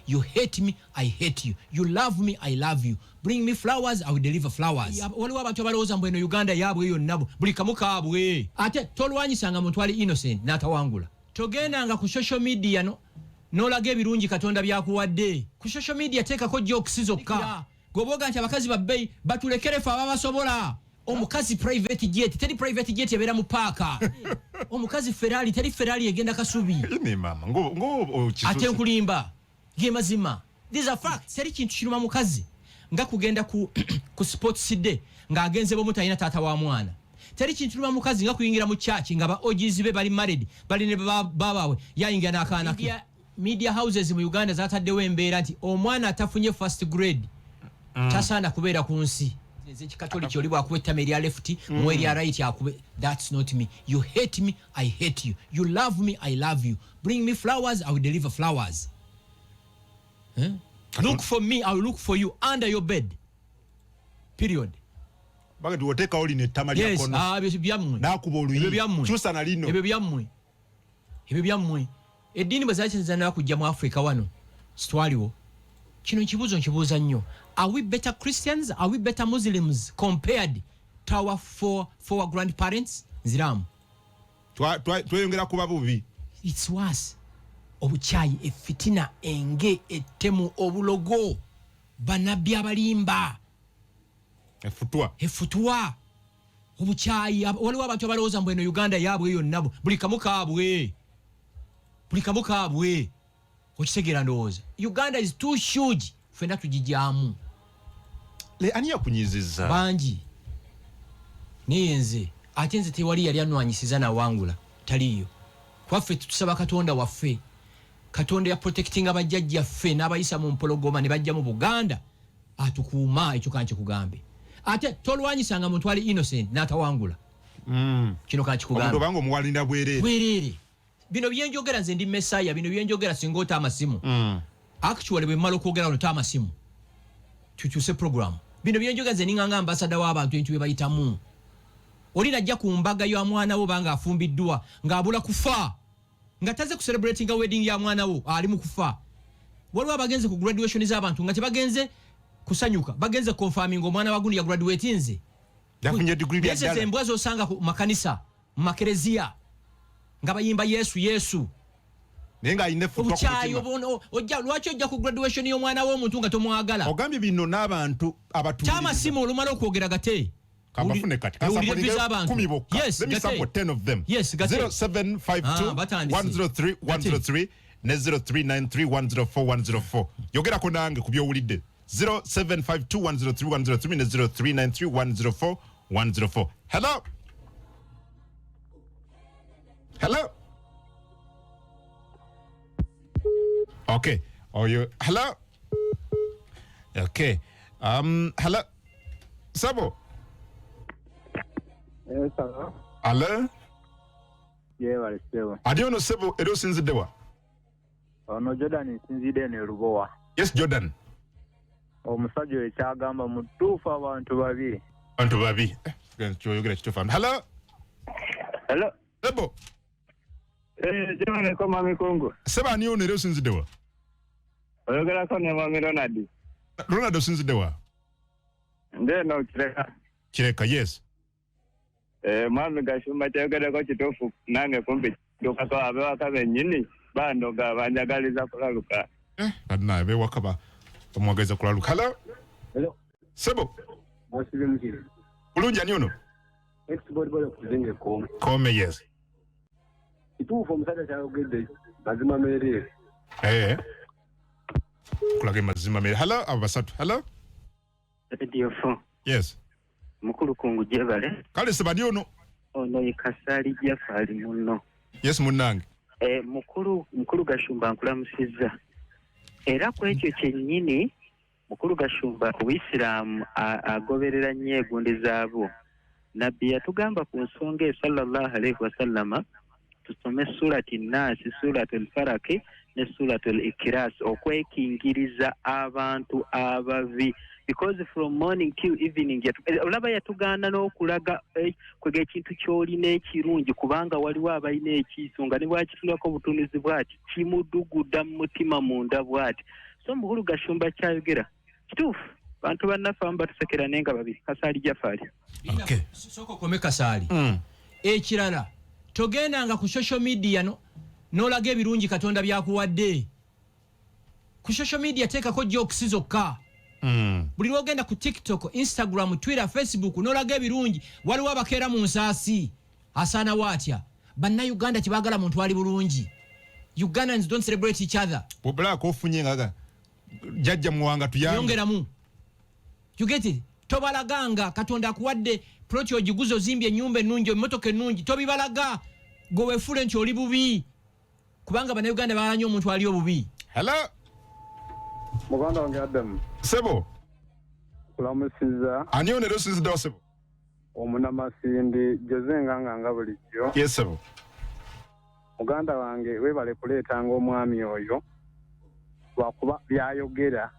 You hate me, I hate you. You love me, I love you. Bring me flowers, I will deliver flowers. Waliwo abantu abalowooza mbu eno Uganda yaabwe yonna buli kamu kaabwe. Ate tolwanyisanga muntu ali innocent n'atawangula. Togendanga ku social media n'olaga ebirungi Katonda byakuwadde. Ku social media teekako jokes zokka. Goboga nti abakazi babbeeyi batulekere ffe ababasobola. Omukazi private jet, teri private jet yabeera mu paaka. Omukazi Ferrari, teri Ferrari egenda Kasubi. Ine mama, ngo ate nkulimba. Ge mazima. These are facts. Teri kintu kiruma mukazi. Nga kugenda ku sports day, nga agenze bo mutayina taata wa mwana. Teri kintu kiruma mukazi nga kuyingira mu church nga ba OGs be bali married, bali ne babawe yayingira n'akaana ke. Media houses mu Uganda zataddewo embeera nti omwana atafunye first grade. Tasaana kubeera ku nsi. Catholic oli bwakuwetta meri ya left mweri ya right yakube. That's not me. You hate me, I hate you. You love me, I love you. Bring me flowers, I will deliver flowers. Look for me, I will look for you under your bed. Period. Baga duwoteka oli ne tamali yes, yakono. Yes, byammwe. Nakuba oluyi. Chusa na lino. Ebyo byammwe. Eddiini bwe zakyenzana kujja mu Africa wano. Sitwaliwo. Kino nkibuuza nnyo. Are we better Christians? Are we better Muslims compared to our four grandparents? Nziramu. Tweyongera kuba bubi. It's worse. Obuchayi, efitina, enge, etemu, obulogo. Banabbi abalimba. Efutwa. Obuchayi, waliwo abantu abalowooza mbu eno Uganda yaabwe yonna buli kamu kaabwe. Okitegeera ndowooza. Uganda is too huge. Fena tujijaamu. Le ani yakunyizizza? Bangi. Niyenze. Ate nze tewali yali anwanyisiza na wangula. Taliyo. Kwaffe tusaba Katonda waffe. Katonda ya protecting abajjajja ffe n'abayisa mu mpologoma ne bajja mu Buganda. Atukuuma ekyo kanche kugambe. Ate tolwanyisanga muntu ali innocent n'atawangula. Kino kanche kugambe. Omuntu bango muwalinda bwerere. Bino byenjogera nze ndi Messiah, bino byenjogera singa ota amasimu. Actually bwe mmala okwogera ota amasimu. Tukyuse program. Bino byenjogera nze ninganga ambassador w'abantu entu bayitamu. Oli najja ku mbaga ya mwana wo banga afumbiddwa ng'abula kufa. Nga taze ku celebrating a wedding ya mwana wo ali mu kufa. Waliwo abagenze ku graduation z'abantu nga tebagenze kusanyuka. Bagenze confirming omwana wa gundi ya graduate nze. Yafunye degree ya ddala. Yese embwazo osanga ku makanisa, mu makerezia. Nga bayimba Yesu. Nenga ine fuko ku mutima. Ojja lwaki ojja ku graduation y'omwana w'omuntu nga tomwagala. Ogambye bino n'abantu abatuuliriza. Kyama simu olumala okwogera gate. Kabafune kati. Kumi bokka. Yes, let me sample 10 of them. Yes, 0752 103 103 ne 0393104104. Yogera ko nange ku byowulidde. 0752 103 103 ne 0393104104. Hello. Okay. Hello. Okay. Hello. Sabo. Yes, hello. Hello. Yeah, wali Sebo. Adiono Sebo edo sinzidewa. Ono Jordan sinzide ne Rubowa. Yes, Jordan. Omusajja ekyagamba mutuufu abantu babi. Abantu babi. Yogera kituufu. Hello. Hello. Sebo. Jone ko mami Kongo. Seba ani ono edo sinzidewa. Oyogera ko ne mami Ronaldo. Ronaldo sinzidewa. Ndeno Kireka, yes. Mami Gashumba tegere ko kituufu nange kumbe ndoka ko abewaka benyini bandoga banjagaliza kulaluka. Adna bewaka ba omwagaliza kulaluka. Hello. Sebo. Mwesonyiwe mukiri. Bulungi ani ono? Export bole kuzinge kome. Kome, yes. Kituufu omusajja kyayogedde mazima merere. Kulage mazima merere. Hello, abasatu. Hello. Radio4. Yes. Mukulu kungu jebale. Kale sebani ono. Ono yikasali jafali muno. Yes munange. Mukulu Gashumba nkulamusizza. Era ku ekyo kyennyini Mukulu Gashumba Uislamu agoberera nnyo egundi zaabo. Nabbi yatugamba ku nsonga sallallahu alaihi wasallama tusome surati Nas, suratul Falaq ne suratul Ikhlas okwekingiriza abantu abavi. Because from morning till evening olaba yatuganda n'okulaga kwega ekintu ky'olina ekirungi kubanga waliwo abalina ekiiso nga ne bwakitulako butunuzi bwati kimuduguda mu mutima munda bwati. so mukulu Gashumba kyayogera kituufu bantu bannaffe abamu batusekera naye nga babiri Kasaali Jafari. Okay. Soko kome Kasaali. Ekirala togendanga ku social media n'olaga ebirungi Katonda byakuwadde. Ku social media teekako jokes zokka. Buli lwogenda ku TikTok, Instagram, Twitter, Facebook n'olaga ebirungi waliwo abakeera mu nsaasi. Asaana watya bannayuganda tebaagala muntu ali bulungi. Ugandans don't celebrate each other. Bobla ko funye ngaga jajja muwanga tuyanga. Yongeramu. You get it? Tobalaganga Katonda akuwadde ploti ogiguzo zimbye nyumba ennungi emmotoka ennungi tobibalaga gowe fule nti oli bubi kubanga bannayuganda balanya omuntu ali obubi. Hello. Muganda wange Adam. Sebo. Kulamusiza. Ani onero sizida sebo. Omunamasindi Jose nganga bulijjo. Yes sebo. Muganda wange webale kuleetanga omwami oyo lwakuba byayogera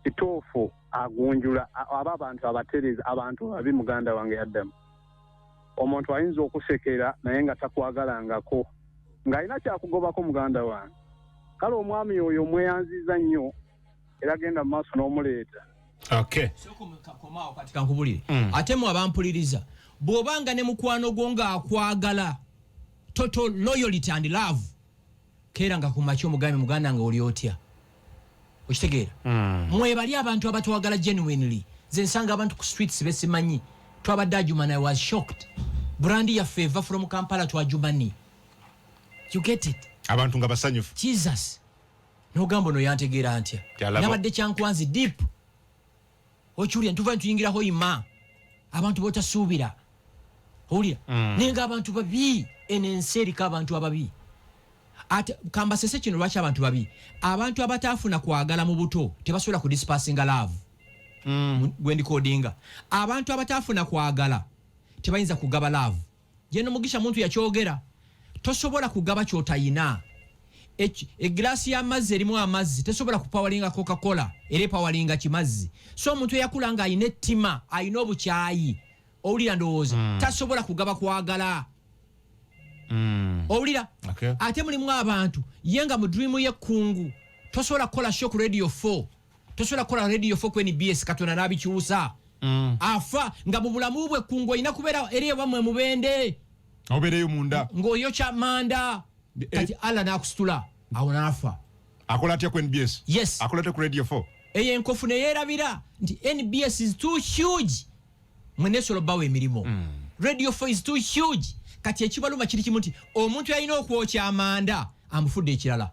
kituufu agunjula aba abantu abatereza abantu babi muganda wange Adam. Omuntu ayinza okusekera naye nga takwagalangako ng'alina kyakugobako muganda wange. Kale omwami oyo mweyanziza nnyo era genda mu maaso n'omuleeta. Okay. Komao katika nkubulire. Ate mu abampuliriza bw'obanga ne mukwano gwo ng'akwagala total loyalty and love kera nga kumacho mugambe muganda nga oli otya okitegeera. Mwebali abantu abatwagala genuinely ze nsanga abantu ku streets besimanyi twabadde Ajuma I was shocked. Brandi ya favor from Kampala to Ajumani. You get it? Abantu nga basanyufu. Jesus. No gambo no yantegeera antya. Nabadde kyankwanzi deep. Ochulya ntuva ntuyingiraho ima. Abantu botasuubira. Olya. Nenga abantu babi enenseri k'abantu ababi. Ate kamba sese kino lwaki abantu babi. Abantu abatafuna kwagala mu buto tebasobola ku dispersinga love. Gwendi kodinga. Abantu abatafuna kwagala tebayinza kugaba love. Jeno mugisha muntu yakyogera. Tosobola kugaba kyotayina. Eglaasi y'amazzi erimu amazzi tesobola kupawalinga Coca-Cola ere pawalinga kimazzi. So omuntu yakulanga ayina ettima ayina obukyayi owulira ndowooza tasobola kugaba kwagala. Owulira ate mulimu abantu yenga mu dream y'ekkungu tosobola kukola show ku radio 4 tosobola kukola radio 4 ku NBS Katonda n'abikyusa. Afa nga mu bulamu bwe ekkungu ayina kubeera eri bamwe mubende obereyo munda ng'oyo kya manda kati Allah n'akusitula awo n'afa. Akola atya ku NBS? Yes. Akola atya ku radio 4? Eyo enkofu ne yeerabira nti NBS is too huge mwenesobola bawa emirimu. Radio 4 is too huge kati ekibaluma kiri kimu nti omuntu yalina okwokya amanda amufudde ekirala.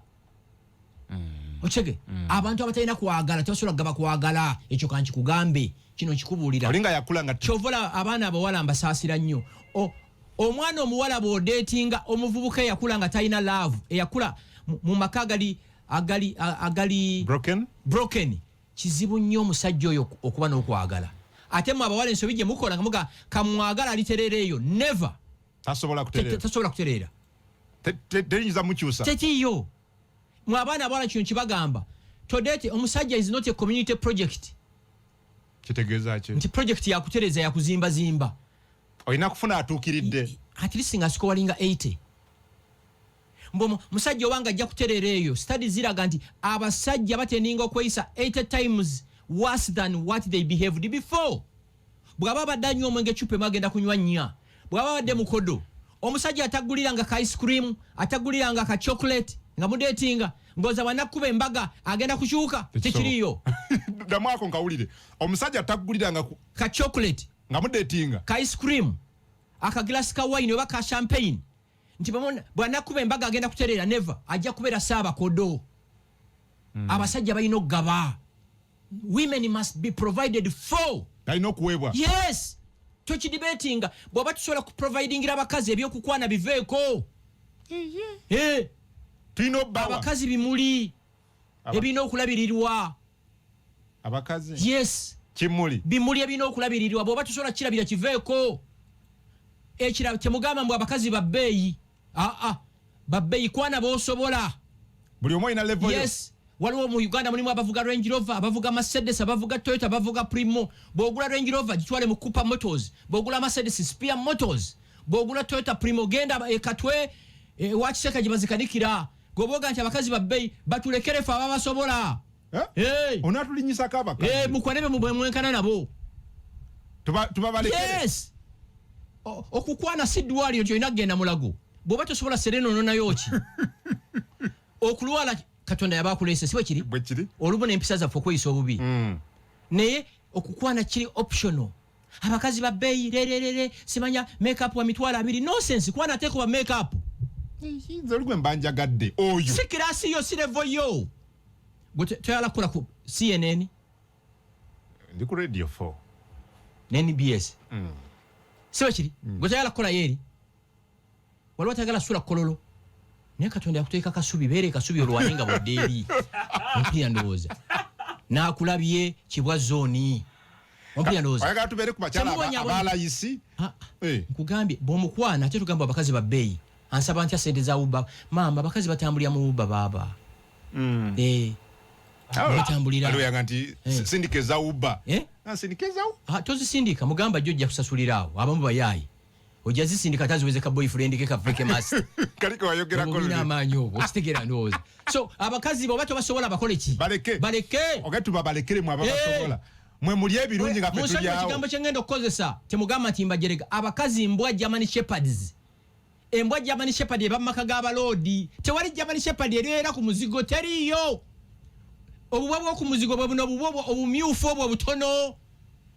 Ochege abantu abatalina kwagala tebasobola kugaba kwagala ekyo kankikugambe kino kikubuulira. Olinga yakulanga kyovola abaana abawala mbasaasira nnyo. Omwana omuwala bw'odeetinga omuvubuka eyakula nga talina love eyakula mu maka agali broken kizibu nnyo omusajja oyo okuba n'okwagala. Ate mu abawala ensobi gye mukola nga muga kamwagala aliterera eyo never tasobola kutereera. Teyinza mukyusa. Tekiyo. Mu abaana abawala kino kibagamba todete omusajja is not a community project. Kitegeeza ki? Nti project yakutereza yakuzimba. Oyina kufuna atuukiridde. At least nga sikowalinga 80. Mbo musajja wanga ajja kuterera eyo studies ziraga nti abasajja bateninga okweyisa 80 times worse than what they behaved before. Bwaba baddanyo omwenge chupe magenda kunywa nnya. Bwaba badde mukodo. Omusajja ataguliranga ka ice cream, ataguliranga ka chocolate, nga mudetinga, ngoza wanakuba embaga agenda kushuka. Tekiriyo. Damwako nkawulire. Omusajja ataguliranga ka chocolate, nga mudetinga. Ka ice cream, aka glass ka wine oba ka champagne. Nti bwanakuba embaga agenda kuterera never. Ajja kubeera saaba kodo. Abasajja balina okugaba. Women must be provided for. Balina okuweebwa. Yes. Tochi debatinga bwaba tusobola ku providingira abakazi ebyokukwana biveeko. Tulina obbawa. Abakazi bimuli ebina okulabirirwa. Abakazi? Yes. Kimuli? Bimuli ebina okulabirirwa bwaba tusobola kirabira kiveeko. Ekirabo temugamba mbu abakazi babbeeyi. Babbeeyi kwana b'osobola. Buli omu alina level. Yes. Waliwo mu Uganda mulimu abavuga Range Rover, abavuga Mercedes, abavuga Toyota, abavuga Primo. Bw'ogula Range Rover gitwale mu Cooper Motors, bw'ogula Mercedes Spear Motors, bw'ogula Toyota Primo genda ekatwe wakiseka gye bazikanikira goboga nti abakazi ba BBEEYI batulekere fe ababasobola onatulinyisa kabaka mukwanebe mwenkana nabo tubabalekere yes okukwana sidwali nti olina kugenda mulago bw'oba tosobola sereno nonayo ki okulwala katonda yabakuleese si bwe kiri olubona empisa zaffe okweyisa obubi naye okukwana kiri optional abakazi ba BBEEYI lererere simanya makeup wa mitwalo 2 nonsense kwana teko ba makeup zolugwe mbanjagadde oyo si kirasi yo si level yo toyala kola ku CNN ndi ku radio 4 NBS si bwe kiri toyala kola yeri waliwo tagala sula kololo naye katonda yakuteeka kasubi beere kasubi olwaninga boddeeri ompulira ndowooza n'akulabye kibwa zooni ompulira ndowooza oyagala tubeere ku bakyala abalayisi nkugambye bw'omukwana ate tugamba abakazi ba BBEEYI ansaba ntya sente za uba maama abakazi batambulira mu uba baaba batambulira aliyoyaga nti sindikeza uba sindikeza tozisindika mugamba jjo ojja kusasulira awo abamu bayaayi ojja zisindika taziwezeka boyfriend ke kafeke mas kaliko wayogera ko lina amanyi obwo kitegera ndowooza so abakazi bo bato basobola bakole ki baleke ogatuba balekere mu ababasobola mwe muli ebirungi nga ffe tuli awo ekigambo kye ngenda okukozesa temugamba nti mbajereka abakazi mbwa German Shepherds embwa German Shepherd eba mu maka g'abaloodi tewali German Shepherd eriera ku muzigo teriyo obubwa bw'oku muzigo bwe buno obumyufu obwo butono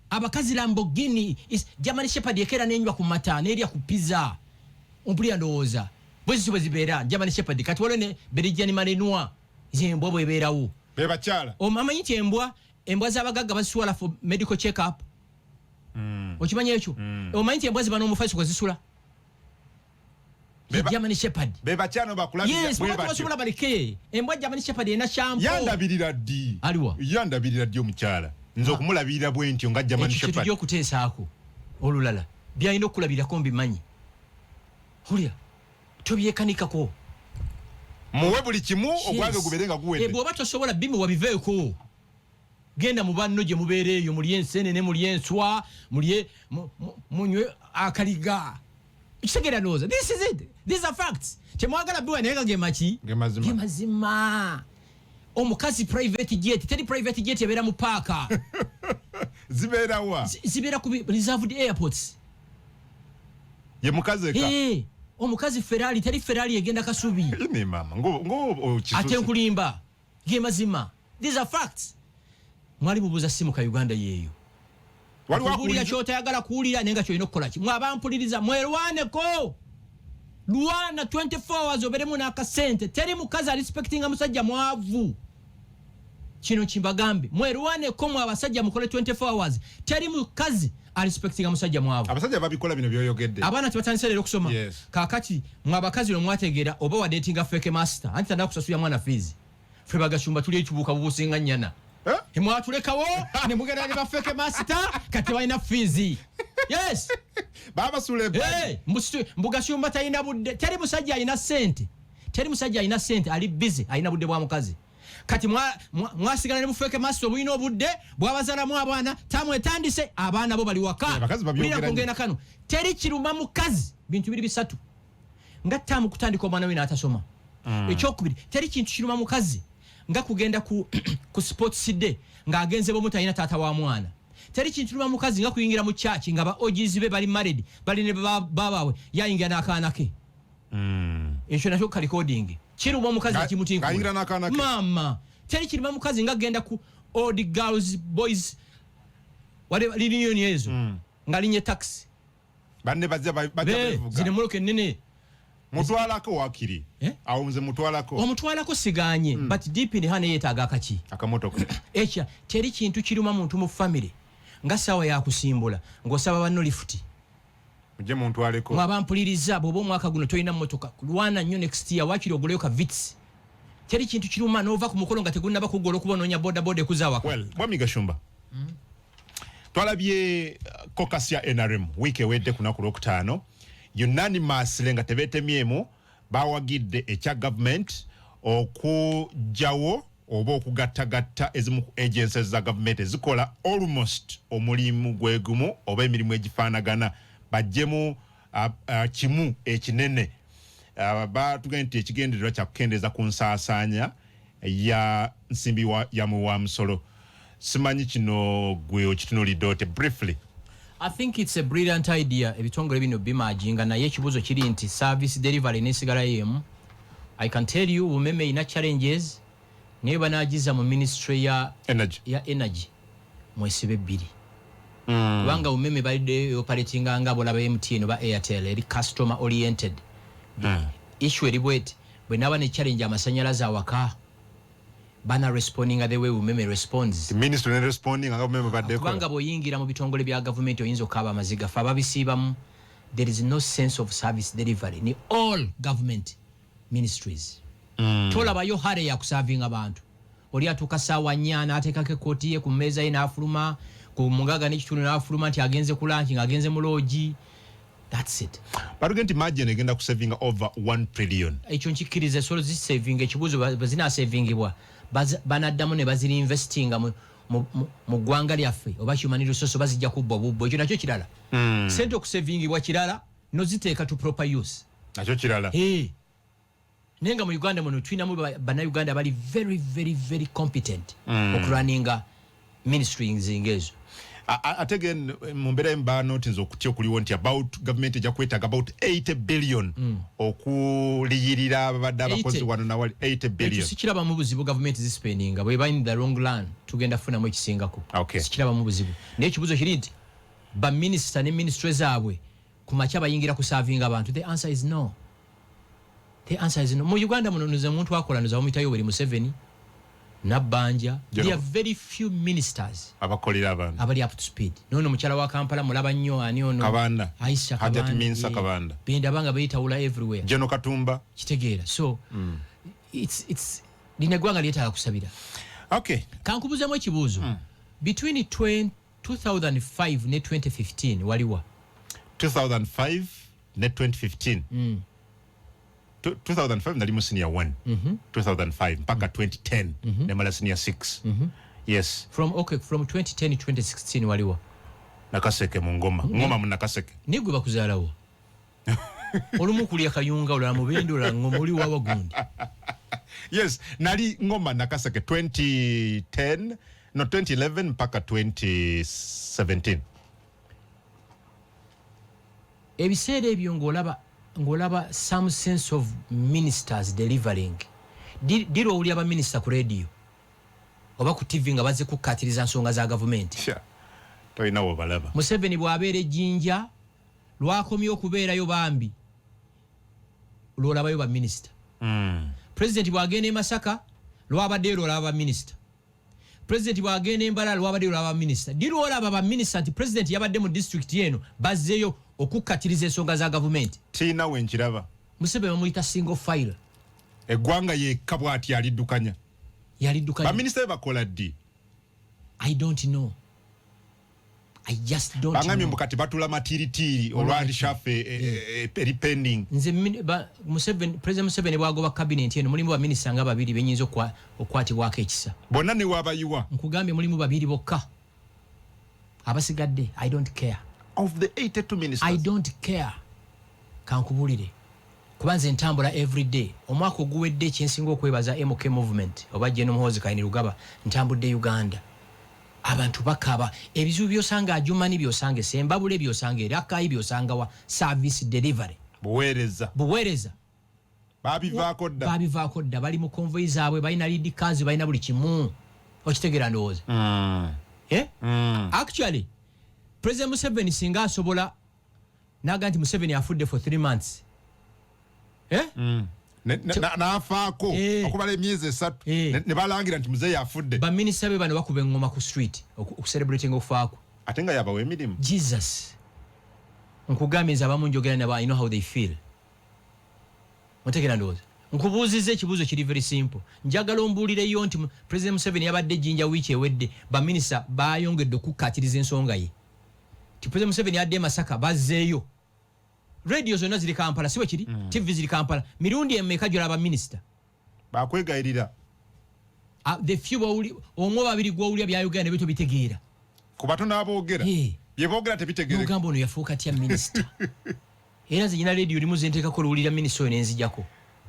abakazi Lamborghini German Shepherd ekera n'enywa ku mata n'erya ku pizza ompulira ndowooza bwezi bwe zibeera German Shepherd kati waliwo ne Belgian Malinois z'embwa bw'ebeerawo be bakyala omanyi nti embwa z'abagagga baziswala for medical check up okimanyi ekyo omanyi nti embwa ziba n'omufaliso kwe zisula German Shepherd be bakyala bakulabira yes basobola baleke embwa German Shepherd ena shampoo yandabirira ddi aliwa yandabirira ddi omukyala nze okumulabirira bwentyo nga German Shepherd ekyo okuteesaako olulala byalina okulabirako mbimanyi hulya tobyekanikako muwe buli kimu ogwange gubeere nga guwedde bw'oba tosobola bimu wabiveeko genda mu banno gye mubeera eyo muli ensenene muli enswa munywe akaliga kitegera ndowooza this is it these are facts kyemwagala biwa naye ge maki ge mazima omukazi private jet teri private jet ebeera mu paaka zibeera ku reserved airports ye mukazi eka omukazi Ferrari teri Ferrari egenda kasubi ne mama ngo ate nkulimba ge mazima these are facts mwali bubuza simu ka Uganda yeeyo waliwo kyotayagala kuwulira nenga kyolina okukola ki mwabampuliriza mwerwaneko lwana 24 hours oberemu n'akasente teri mukazi respectinga musajja mwavu kino kimbagambe mwerwaneko mwe abasajja mukole 24 hours teri mukazi respectinga musajja mwavu abasajja babikola bino byoyogedde abaana tebatandise leero okusoma kakati mwe abakazi lwe mwategeera oba wa datinga fake master anti tandika kusasulira mwana fees ffe bagashumba tuli ekibuuka bubusinga nnyana mwatulekawo ne mugenda ne bafeke master kati balina fees yes baba sule mbugashumba talina budde teri musajja alina sente ali busy alina budde bwa mukazi kati mwasigala ne mufeke master obulina obudde bwabazaalamu abaana tamwetandise abaana bo bali waka bulina kongenda kano teri kiruma mukazi bintu biri bisatu nga tamu kutandika omwana we n'atasoma ekyokubiri teri kintu kiruma mukazi nga kugenda ku sports day ng'agenze bomu talina taata wa mwana teri kintu kiruma mukazi nga kuyingira mu church nga ba OGs be bali married bali ne babawe yayingira n'akaana ke ekyo nakyo ka recording kiruma mukazi kimutinko mama teri kiruma mukazi nga genda ku old girls boys wale reunion yezo nga linye taxi banne bazza bavuga zine moloke nene mutwalako wakiri awo nze omutwalako siganye but deep in hane yetaaga akaki akamotoka ekya teri kintu kiruma muntu mu family nga sawa ya kusimbula ng'osaba banno lifuti muje muntwaleko mwabampuliriza bw'oba omwaka guno tolina mmotoka lwana nnyo next year wakiri oguleyo ka vits teri kintu kiruma n'ova ku mukolo nga tegunnaba kugola okubonoonya bodaboda ekuzawaka bwami Gashumba twalabye caucus ya NRM wiiki ewedde ku lunaku lwokutaano unanimously nga tebeetemyemu bawagidde ekya government okujjawo oba okugattagatta ezimu ku agencies za government ezikola almost omulimu gwegumu oba emirimu egifaanagana bajjemu kimu ekinene batugambye nti ekigendererwa kya kukendeeza ku nsaasaanya ya nsimbi ya muwa musolo. Simanyi kino gwe okitunulidde ote briefly. I think it's a brilliant idea ebitongole bino bimajinga naye ekibuzo kiri nti service delivery nesigala yemu. I can tell you umeme ina challenges naye banagiza mu ministry ya energy mwesibe bbiri. Kubanga umeme balide operating nga bolaba MTN ba Airtel eri customer oriented. Issue eribwete bwe naba ne challenge amasanyalaze awaka bana responding the way umeme responds. The ministry ne responding nga umeme badde ko. Kubanga boyingira mu bitongole bya government oyinza okaba amaziga fa babisibamu. There is no sense of service delivery ni all government ministries. Tola bayo hare ya kuserving abantu. Oli atuka sawa nyana atekake koti ye ku meza ina afuluma ku mugaga n'ekitundu n'afuluma nti agenze ku lunch agenze mu lodge. That's it. Barugenti margin egenda ku saving over 1 trillion. Ekyo nkikiriza solo zi saving ekibuzo bazina savingibwa banaddamu ne baziri investing mu gwanga lyaffe oba human resource bazijja kubba bubbo ekyo nakyo kirala. Sente okusavingibwa kirala no ziteeka to proper use. Nakyo kirala. Nenga mu Uganda muno twinamu bannayuganda bali very competent okurunninga ministry nzingezo. Again mumbera embano tinzo kutyo kuliwo nti about government eja kwetaga about 80 billion okuliyirira abadde abakozi wano nawali 80 billion. Sikiraba mu buzibu government is spending bwe bayini the wrong land tugenda funa mu ekisingako. Sikiraba mu buzibu. Naye ekibuzo kiri nti ba minister ne ministry zaabwe kumacha bayingira ku serving abantu. The answer is no. The answer is no. Mu Uganda muno nuze muntu akola nuza omitayo bali mu 7 Nabanja. There are very few ministers abakolera abantu abali up to speed. Nono mukyala wa Kampala mulaba nnyo ani ono Kabanda Aisha Kabanda Minsa Kabanda benda banga bayitawula everywhere Jeno Katumba kitegeera. So it's linagwanga lyetala kusabira. Okay, kankubuzamu ekibuuzo between 2005 ne 2015 waliwa 2005 ne 2015 2005 nali senior 1 2005 mpaka 2010 nemala senior 6 yes from 2010 to 2016 waliwa nakaseke mu ngoma mu nakaseke nigwe bakuzaalawo olumu kulya kayunga olala mubindi olala ngomuli wabagundi. Yes, nali ngoma nakaseke 2010 no 2011 mpaka 2017. Ebiseera ebyo ngolaba some sense of ministers delivering. Diro owulira ba minister ku radio oba ku TV nga bazze kukkatiriza nsonga za government. Sure. Toyina wo balaba. Museveni bw'abeera ejjinja lwakomye okubeerayo bambi lwolabayo ba minister. President bw'agenda e Masaka lwabaddeyo lwolaba ba minister. President bw'agenda e Mbarara lwabaddeyo lwolaba ba minister. Diro olaba ba minister nti president yabadde mu district yeno bazzeeyo okukkatiriza ensonga za government. Tina wenkiraba. Museveni bamuyita single file. Eggwanga yekka bw'ati yaliddukanya. Ba minister bakola ddi? I don't know. I just don't know. Bangamye mbukati batula matiritiri olwandi shafe pending. Nze President Museveni bwagoba cabinet eno mulimu ba minister nga babiri benyinza okwatibwako ekisa. Bonna ne wabayiwa. Nkugambye mulimu babiri bokka. Abasigadde I don't care. Of the 82 ministers. I don't care. Kankubulire. Kubanze ntambula every day. Omwaka oguwedde kyensinga okwebaza MK movement oba Jeno Muhoozi Kayinirugaba ntambudde Uganda. Abantu bakaba ebizibu byosanga ajumani byosanga Sembabule byosanga Erakayi byosanga wa service delivery. Buweereza. Babivaako dda bali mu convoy zaabwe balina lead cars balina buli kimu. Okitegeera ndowooza. Actually President Museveni singa asobola naga nti Museveni afudde for 3 months. Nafaako okubala emyezi 3 ne balangira nti muzeeyi afudde. Ba minister be bano bakuba engoma ku street okucelebrating okufaako. Ate nga yabawa emirimu. Jesus. Nkugambye abamu njogera nabo I know how they feel. Mutegeera ndowooza. Nkubuuziza ekibuuzo kiri very simple. Njagala ombuulireyo nti President Museveni yabadde jinja wiiki ewedde ba minister bayongedde okukkatiriza ensonga ye. President Museveni adde Masaka bazzeeyo. Radio zonna ziri Kampala siwe kiri TV ziri Kampala mirundi emeka gyolaba minister bakwegayirira the few omwe babiri gwowulya byayogera nebyo bitegeera ku batono aboogera bye boogera tebitegeera ugamba ono yafuuka atya minister era nze nyina radio limu zenteekako luwulira minisita oyo nenzijako.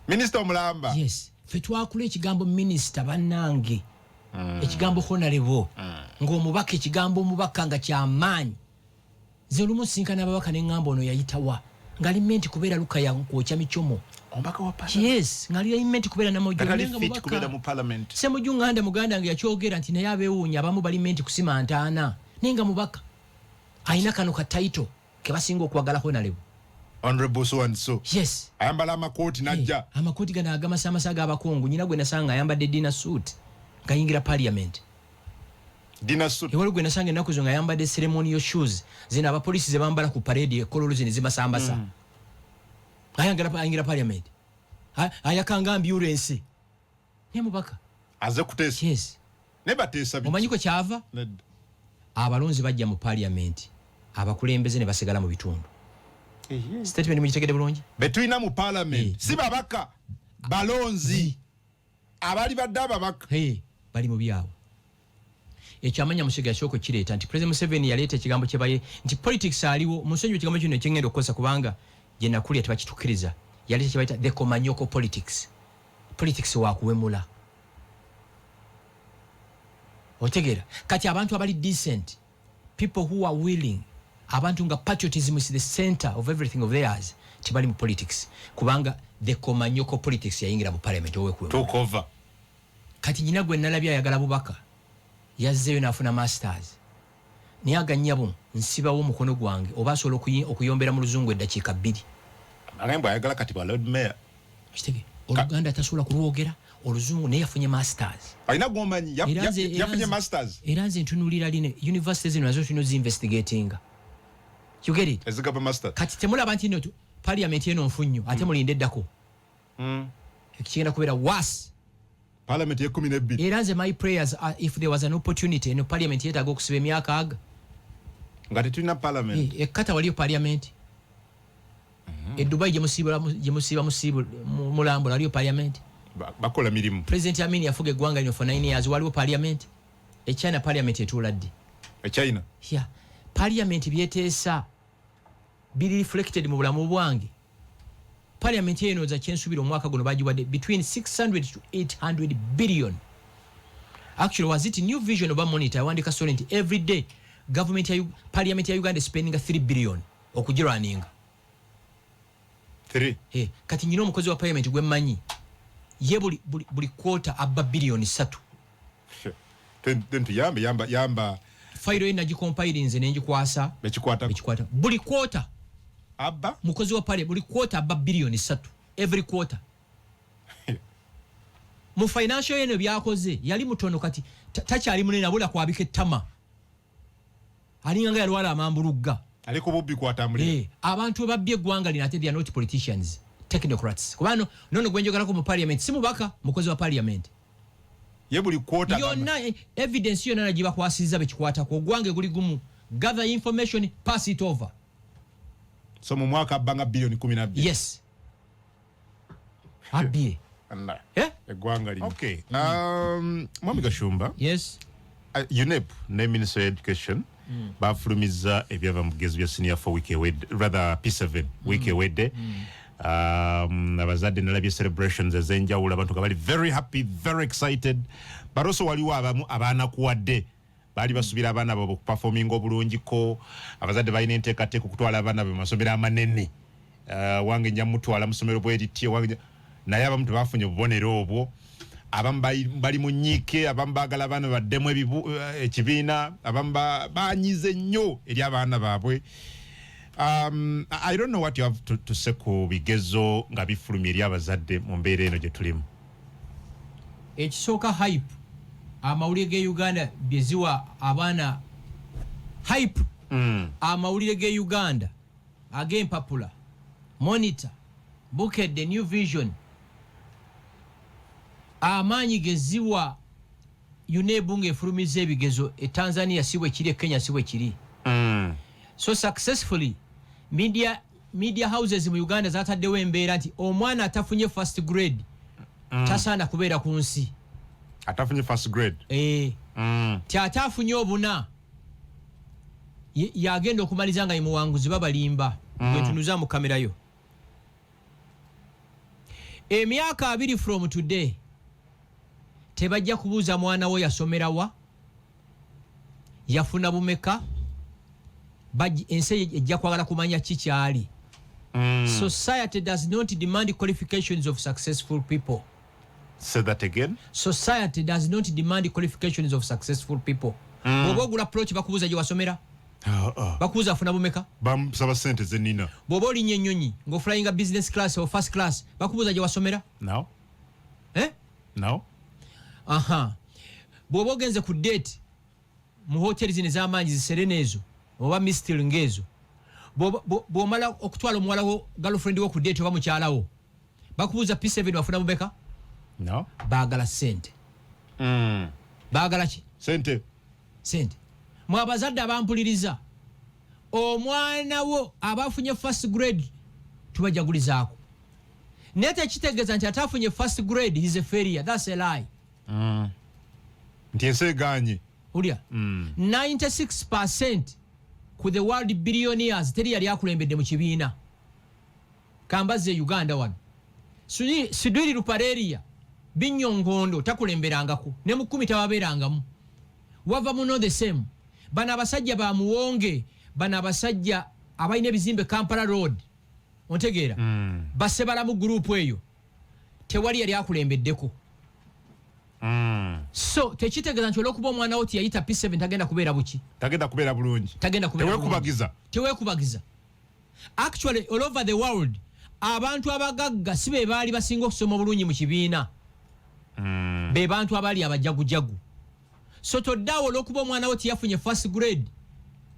Minisita omulamba. Yes, ffe twakula ekigambo minisita bannange, ekigambo honorable, ng'omubaka ekigambo omubaka nga kyamaanyi. Nze olumu sinkana ababaka ne ŋŋamba ono yayitawa ng'alimenti kubeera luka yankwokya micomo. Omubaka wa parliament. Yes, ng'alimenti kubeera namojjo. Fit kubeera mu parliament. Ssemujju ŋŋanda muganda nga yakyogera nti naye abeewuunya abamu balimenti kusima ntaana naye nga mubaka ayina kano ka title ke basinga okwagala honorable. Honorable so and so. Yes. Ayambala amakooti najja. Amakooti gano agamasamasa g'abakungu nyina gwe nasanga ayambadde dinner suit ng'ayingira parliament. Dinner suit. Ewaliwo gwe nasanga ennaku zo ng'ayambadde ceremonial shoes zino abapoliisi ze bambala ku parade ekololo zino zimasambasa. Ayingira parliament. Ayakanga ambulance. Ne mubaka. Aze kuteesa. Yes. Ne bateesa biki. Omanyi ko kyava? Abalonzi bajja mu parliament. Abakulembeze ne basigala mu bitundu. Statement mukitegedde bulungi. Betwina mu parliament. Si babaka. Balonzi. Abali badde ababaka. Bali mu byawo. Ekyamanya Musege yasooka kireeta nti President Museveni yaleeta ekigambo kye baye nti politics aliwo musonyiwe ekigambo kino ekyengenda okukosa kubanga gye nakulya tebakitukiriza. Yaleeta kye bayita the komanyoko politics. Politics wakuwemula. Otegeera kati abantu abali decent, people who are willing, abantu nga patriotism is the center of everything of theirs, tibali mu politics kubanga the komanyoko politics yayingira mu parliament owekuwe. Took over. Kati nyina gwe nalabya ayagala bubaka yazzeeyo n'afuna masters naye aganyabo nsibawo omukono gwange oba asobola okuyombera mu luzungu eddakiika 2. Agamba ayagala kati bwa Lord Mayor. Kitege Oluganda tasobola kulwogera oluzungu naye yafunye masters. Alina gwomanyi yafunye masters. Era nze ntunulira line universities zino nazo tulina zi-investigating. You get it? Ezigaba masters. Kati temulaba nti no parliament eno nfunyo ate mulinde eddako. Ekigenda kubeera worse. Parliament ye 12. Era nze my prayers are if there was an opportunity eno parliament yetaaga okusiba emyaka aga. Nga tetulina parliament. Ekkata waliyo parliament. Dubai gye musiiba musiibu mulambula waliyo parliament. Bakola mirimu. President Amin yafuga eggwanga lino for 9 years waliwo parliament. China parliament etuula ddi? China. Yeah. Parliament byeteesa biri reflected mu bulamu bwange. Parliament eno za kyensubira omwaka guno bagiwadde between 600 to 800 billion. Actually was it new vision of a monitor wandika story nti every day parliament ya Uganda spending 3 billion okugirwaninga. 3. Kati nyina omukozi wa parliament gwe mmanyi ye buli quarter abba billion 3. Tentu yamba file ena gikompile nze nenjikwasa bekikwata buli quarter abba mukozi wa parliament buli quarter abba billion 3 every quarter. Mu financial eno byakoze yali mutono kati takyali munene abula kwabika ettama alinganga yalwala amambulugga ali ku bubbi kwatambulira. Abantu babbye eggwanga lino ate they are not politicians, technocrats. Kubano nono gwenjogerako mu parliament si mubaka mukozi wa parliament. Ye buli quarter yonna evidence yonna nagibakwasizza bekikwatako ogwange guli gumu. Gather information, pass it over. So mu mwaka abbanga billion 12. Yes. Abye. Allah. Eggwanga lino. Okay. Mwami Gashumba. Yes. UNEP, ne Minister of Education. Bafulumiza ebyava mu bigezo bya senior for week ewedde rather P7 week ewedde. Abazadde nalabye celebrations ezenjawulo abantu nga bali very happy, very excited. But also waliwo abamu abaana kuwadde bali basubira abaana babo performing obulungiko. Abazadde balina enteekateeka okutwala abaana mu masomero amanene. Wange nyamutwala mu ssomero bwerityo wange naye abamu tebafunye obubonero obwo. Abamu bali mu nyiike, abamu baagala abaana baddemu ekibiina, abamu banyize nnyo eri abaana baabwe. I don't know what you have to say ku bigezo nga bifulumya eri abazadde mu mbeera eno gye tulimu. Ekisooka hype amawulire ge Uganda byeziwa abaana hype. Amawulire ge Uganda ag'empapula Monitor, Bukedde, New Vision amaanyi geziwa UNEB ng'efulumiza ebigezo Tanzania siwe kiri, Kenya siwe kiri. So successfully media houses mu Uganda zataddewo embeera nti omwana atafunye first grade tasaana kubeera ku nsi. Atafunye first grade? Ti atafunye obuna yagenda okumaliza nga muwanguzi babalimba. gwe tunuza mu kamera yo emyaka 2 from today tebajja kubuuza mwana wo yasomera wa yafuna bumeka ensi ejja kwagala kumanya kikyali. Society does not demand qualifications of successful people. Say that again. Society does not demand qualifications of successful people. Bw'oba ogula approach bakubuuza gye wasomera bakubuuza afuna bumeka bamusaba sente zenina. Bw'oba olinya ennyonyi ng'oflyinga business class or first class bakubuuza gye wasomera. No. No. Bw'oba ogenze ku date mu hoteli zino ez'amaanyi ziserena ezo oba mistil ng'ezo bw'omala okutwala omuwala wo girlfriend wo ku date oba mukyala wo bakubuuza P7 wafuna bumeka. No. Baagala sente. Baagala ki? Sente. Mwe abazadde abampuliriza omwana wo abafunye first grade tubajagulizaako naye tekitegeeza nti ataafunye first grade is a failure. That's a lie. Nti enseeganye ulya 96% ku the world billionaires teri yali akulembedde mu kibiina kambaze Uganda wano Sidwiri Rupareria Binyongondo takulemberangako ne mu 10 tababeerangamu wava muno the same. Bana abasajja ba muwonge bana abasajja abalina ebizimbe Kampala Road ontegeera basebala mu group eyo tewali yali akulembeddeko. So tekitegeeza nti olwokuba omwana wo tiyayita P7 tagenda kubeera buki tagenda kubeera bulungi tewekubagiza. Actually all over the world abantu abagagga si be baali basinga okusoma obulungi mu kibiina be bantu abali abajagujagu. So toddawo olwokuba omwana wo tiyafunye first grade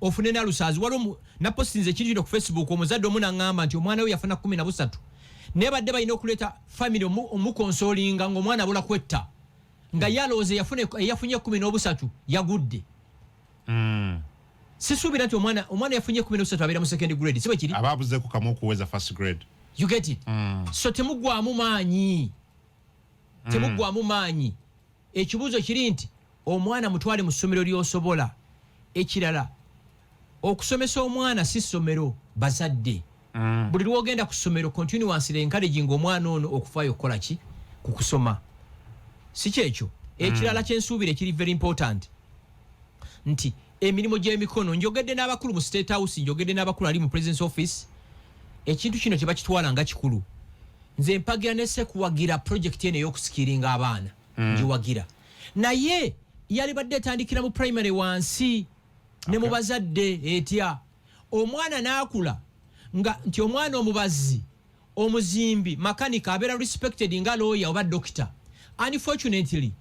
ofune na lusaazi waliwo na postinze ekintu ku Facebook omuzadde omu n'aŋŋamba nti omwana we yafuna 13 naye badde balina okuleeta family omukonsolinga ng'omwana abula kwetta nga yalooze yafunye 13 yagudde. Sisuubira nti omwana yafunye 13 abeera mu second grade sibe kiri ababuzeeko kamu okuweza first grade. You get it? So temuggwamu maanyi ekibuuzo kiri nti omwana mutwale mu ssomero ly'osobola. Ekirala okusomesa omwana si ssomero bazadde. Buli lwogenda ku ssomero continuously encouraging omwana ono okufaayo okukola ki ku kusoma si kyekyo. Ekirala kyensuubira ekiri very important nti emirimu gy'emikono njogedde n'abakulu mu State House njogedde n'abakulu ali mu President's Office ekintu kino tebakitwala nga kikulu. Nze mpagira nesekuwagira project eno ey'okusikiringa abaana ngiwagira naye yali badde etandikira mu primary wansi ne mu bazadde etya omwana n'akula nti omwana omubazi omuzimbi makanika abeera respected nga lawyer oba doctor. Unfortunately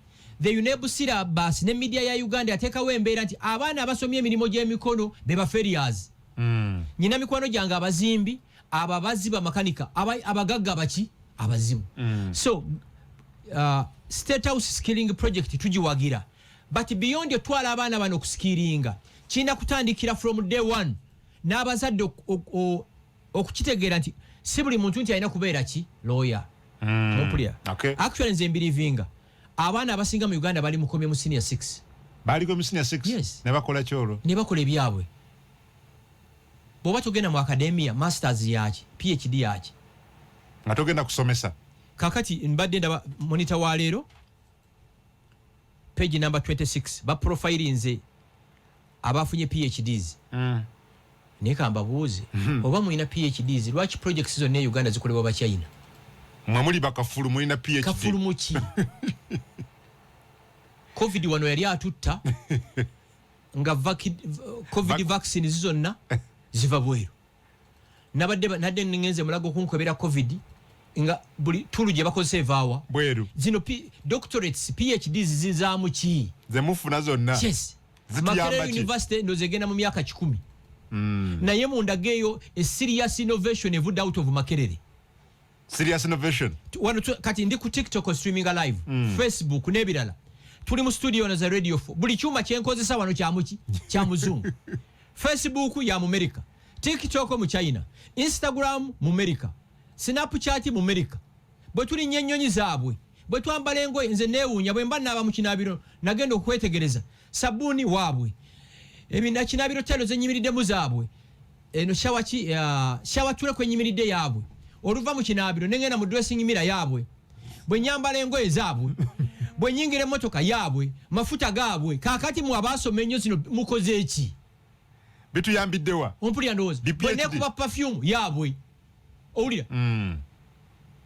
the UNEB syllabus ne media ya Uganda yateekawo embeera nti abaana abasomye emirimu gy'emikono be ba failures. Nyina mikwano gyange abazimbi ababazi ba makanika abagagga baki abazimu. So State House skilling project tugiwagira but beyond otwala abaana bano okusikiringa kina kutandikira from day one n'abazadde okukitegeera nti si buli muntu nti alina kubeera ki lawyer. Okay. Actually nze mbirivinga abaana abasinga mu Uganda bali mukomye mu senior 6 baliko mu senior 6 yes. ne bakola kyolo ne bakola ebyabwe bw'oba togenda mu academia masters yaki PhD yaki nga togenda kusomesa. Kakati mbadde ndaba monitor wa leero page number 26 ba profile nze abafunye PhDs. Naye kambabuuze oba mulina PhDs lwaki projects zonna e Uganda zikolebwa ba China? Mwe muli bakafulu mulina PhD. Kafulu muki? COVID wano yali atutta nga COVID vaccine zonna ziva bweru. Nadde ngenze mulago kunkwebera COVID nga buli tulu gye bakozesa evaawa bweru zino doctorates PhDs zizaamu ki ze mufuna zonna. Yes. Makerere University ndo zegenda mu myaka 10. Naye munda geyo a serious innovation evudde out of Makerere. Serious innovation. Kati ndi ku TikTok streaming live, Facebook n'ebirala. Tuli mu studio na za radio 4. Buli kyuma kyenkozesa wano kya muzungu. Facebook ya mu America, TikTok mu China, Instagram mu America, Snapchat mu America. Bwe tuli nnyonyi zaabwe, bwe twambala engoye nze neewuunya bwe mba naaba mu kinaabiro nagenda okwetegereza sabuni waabwe. Ebina kinaabiro talo zenyimiridde mu zaabwe. eno shawa tule kwenyimiridde yaabwe oluva mu kinaabiro nengenda mu dressing mirror yaabwe bwe nyambala engoye zaabwe bwe nyingira emmotoka yaabwe mafuta gaabwe kakati mu abasoma ennyo zino mukoze eki bituyambiddewa ompulira ndowooza bwe nekuba perfume yaabwe owulira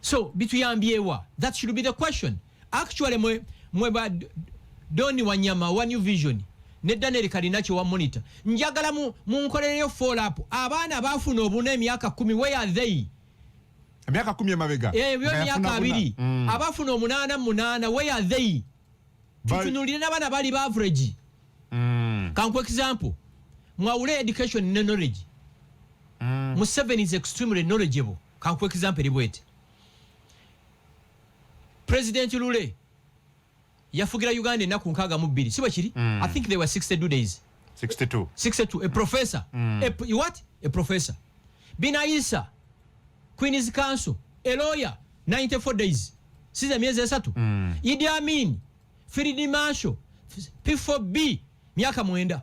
so bituyambyewa that should be the question actually mwe ba Doni Wanyama wa New Vision ne Daniel Kalinacho wa Monitor njagala mu nkolereyo follow up abaana bafuna obuna emyaka 10 where are they emyaka 10 emabega byo myaka 2 abafuna 8 where are they tutunulire n'abaana bali ba average kanku example mwawule education ne knowledge mu 7 is extremely knowledgeable kanku example libwete President Lule yafugira Uganda ennaku 62 siba kiri I think they were 62 days 62 a professor a professor Bina Isa Queen's Council a lawyer 94 days siza miezi 3 Idi Amin Field Marshal P4B miaka 9